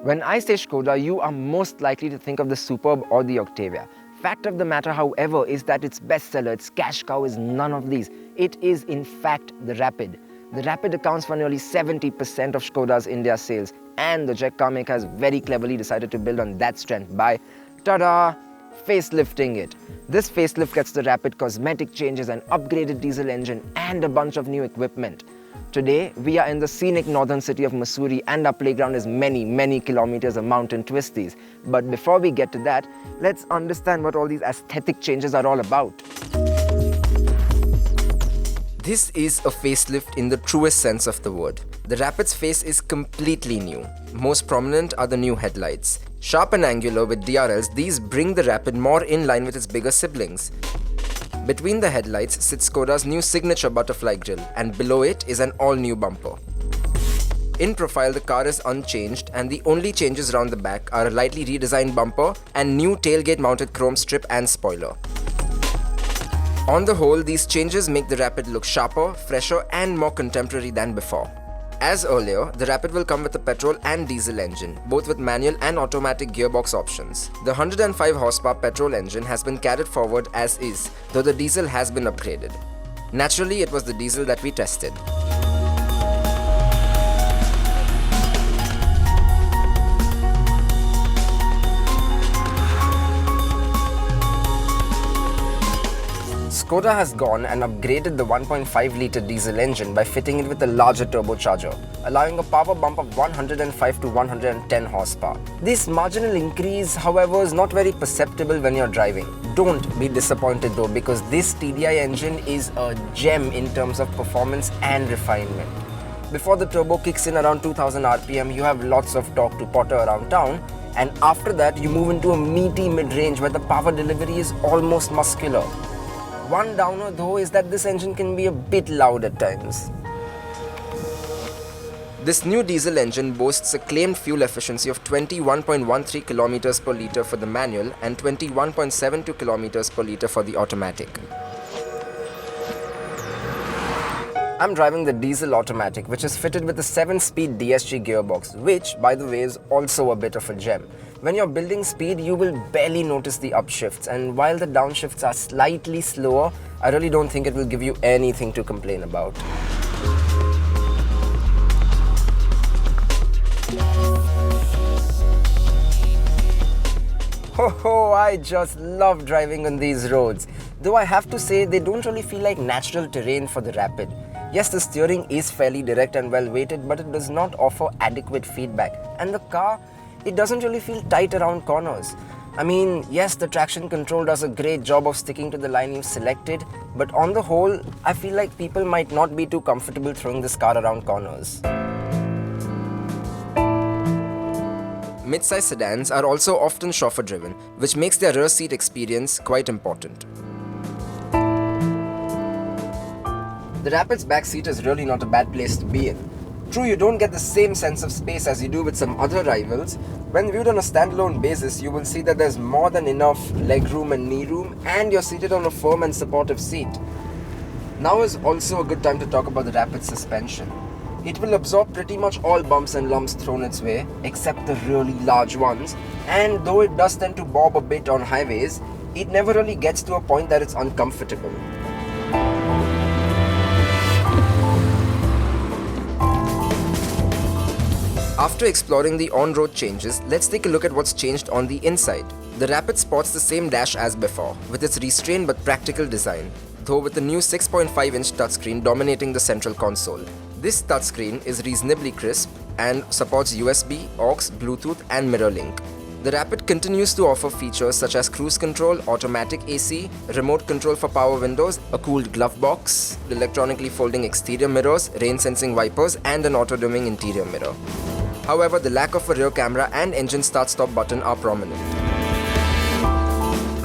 When I say Skoda, you are most likely to think of the Superb or the Octavia. Fact of the matter, however, is that its bestseller, its cash cow, is none of these. It is, in fact, the Rapid. The Rapid accounts for nearly 70% of Skoda's India sales, and the Czech car maker has very cleverly decided to build on that strength by, ta-da, facelifting it. This facelift gets the Rapid cosmetic changes, an upgraded diesel engine, and a bunch of new equipment. Today, we are in the scenic northern city of Mussoorie, and our playground is many kilometers of mountain twisties. But before we get to that, let's understand what all these aesthetic changes are all about. This is a facelift in the truest sense of the word. The Rapid's face is completely new. Most prominent are the new headlights. Sharp and angular with DRLs, these bring the Rapid more in line with its bigger siblings. Between the headlights sits Skoda's new signature butterfly grille, and below it is an all-new bumper. In profile, the car is unchanged, and the only changes around the back are a lightly redesigned bumper and new tailgate-mounted chrome strip and spoiler. On the whole, these changes make the Rapid look sharper, fresher, and more contemporary than before. As earlier, the Rapid will come with a petrol and diesel engine, both with manual and automatic gearbox options. The 105 horsepower petrol engine has been carried forward as is, though the diesel has been upgraded. Naturally, it was the diesel that we tested. Skoda has gone and upgraded the 1.5 litre diesel engine by fitting it with a larger turbocharger, allowing a power bump of 105 to 110 horsepower. This marginal increase, however, is not very perceptible when you're driving. Don't be disappointed though, because this TDI engine is a gem in terms of performance and refinement. Before the turbo kicks in around 2000 RPM, you have lots of torque to potter around town, and after that you move into a meaty mid-range where the power delivery is almost muscular. One downer though is that this engine can be a bit loud at times. This new diesel engine boasts a claimed fuel efficiency of 21.13 km per litre for the manual and 21.72 km per litre for the automatic. I'm driving the diesel automatic, which is fitted with a 7-speed DSG gearbox, which, by the way, is also a bit of a gem. When you're building speed, you will barely notice the upshifts, and while the downshifts are slightly slower, I really don't think it will give you anything to complain about. Ho, I just love driving on these roads. Though I have to say, they don't really feel like natural terrain for the Rapid. Yes, the steering is fairly direct and well weighted, but it does not offer adequate feedback. And the car, it doesn't really feel tight around corners. I mean, yes, the traction control does a great job of sticking to the line you've selected, but on the whole, I feel like people might not be too comfortable throwing this car around corners. Mid-size sedans are also often chauffeur-driven, which makes their rear seat experience quite important. The Rapid's back seat is really not a bad place to be in. True, you don't get the same sense of space as you do with some other rivals. When viewed on a standalone basis, you will see that there's more than enough legroom and knee room, and you're seated on a firm and supportive seat. Now is also a good time to talk about the Rapid suspension. It will absorb pretty much all bumps and lumps thrown its way, except the really large ones, and though it does tend to bob a bit on highways, it never really gets to a point that it's uncomfortable. After exploring the on-road changes, let's take a look at what's changed on the inside. The Rapid sports the same dash as before, with its restrained but practical design, though with the new 6.5-inch touchscreen dominating the central console. This touchscreen is reasonably crisp and supports USB, aux, Bluetooth and mirror link. The Rapid continues to offer features such as cruise control, automatic AC, remote control for power windows, a cooled glove box, electronically folding exterior mirrors, rain-sensing wipers and an auto-dimming interior mirror. However, the lack of a rear camera and engine start-stop button are prominent.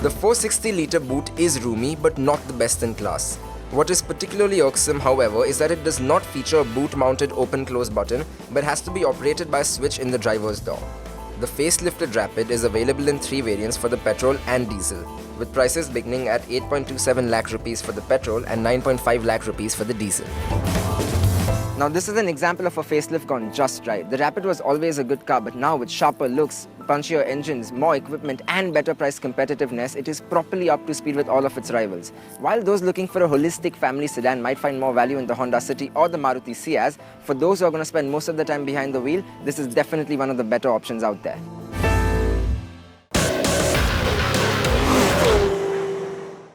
The 460-litre boot is roomy but not the best in class. What is particularly irksome, however, is that it does not feature a boot-mounted open-close button but has to be operated by a switch in the driver's door. The facelifted Rapid is available in 3 variants for the petrol and diesel, with prices beginning at 8.27 lakh rupees for the petrol and 9.5 lakh rupees for the diesel. Now this is an example of a facelift gone just right. The Rapid was always a good car, but now with sharper looks, punchier engines, more equipment and better price competitiveness, it is properly up to speed with all of its rivals. While those looking for a holistic family sedan might find more value in the Honda City or the Maruti Ciaz, for those who are going to spend most of the time behind the wheel, this is definitely one of the better options out there.